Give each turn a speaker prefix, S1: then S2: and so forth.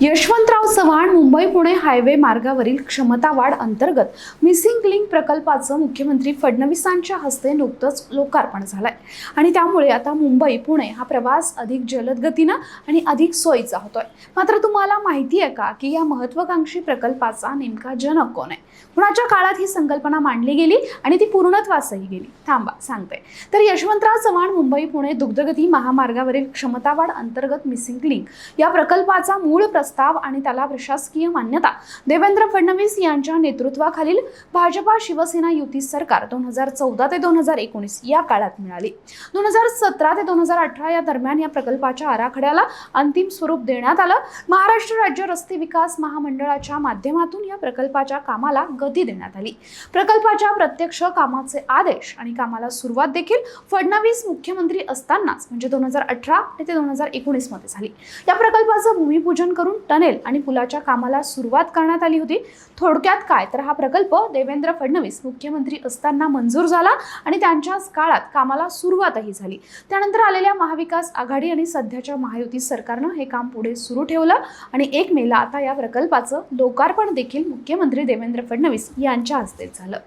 S1: Yashwantrao Chavan Mumbai Pune highway मार्गावरील क्षमता वाढ अंतर्गत मिसिंग लिंक प्रकल्पाचं मुख्यमंत्री फडणवीसांच्या हस्ते नुकतंच लोकार्पण झालंय आणि त्यामुळे आता मुंबई पुणे हा प्रवास अधिक जलद गतीनं आणि अधिक सोयीचा होतोय। मात्र तुम्हाला माहिती आहे का की या महत्त्वाकांक्षी प्रकल्पाचा नेमका जनक कोण आहे? कुणाच्या काळात ही संकल्पना मांडली गेली आणि ती पूर्णत्वासही गेली? थांबा सांगते। तर यशवंतराव चव्हाण मुंबई पुणे दुग्धगती महामार्गावरील क्षमता वाढ अंतर्गत मिसिंग लिंक या प्रकल्पाचा मूळ प्रस्ताव आणि त्याला प्रशासकीय मान्यता देवेंद्र फडणवीस यांच्या नेतृत्वाखालील भाजपा शिवसेना युती सरकार 2014 ते 2019 या काळात मिळाली। 2017 ते 2018 या दरम्यान या प्रकल्पाच्या आराखड्याला अंतिम स्वरूप देण्यात आलं। महाराष्ट्र राज्य रस्ते विकास महामंडळाच्या माध्यमातून या प्रकल्पाच्या कामाला गती देण्यात आली। प्रकल्पाच्या प्रत्यक्ष कामाचे आदेश आणि कामाला सुरुवात देखील फडणवीस मुख्यमंत्री असतानाच म्हणजे 2018 ते 2019 मध्ये झाली। या प्रकल्पाचं भूमिपूजन करून टनेल आणि पुलाच्या कामाला सुरुवात करण्यात आली होती। थोडक्यात काय तर हा प्रकल्प देवेंद्र फडणवीस मुख्यमंत्री असताना मंजूर झाला आणि त्यांच्याच काळात कामाला सुरुवातही झाली। त्यानंतर आलेल्या महाविकास आघाडी आणि सध्याच्या महायुती सरकारनं हे काम पुढे सुरू ठेवलं आणि 1 मेला आता या प्रकल्पाचं लोकार्पण देखील मुख्यमंत्री देवेंद्र फडणवीस यांच्या हस्ते झालं।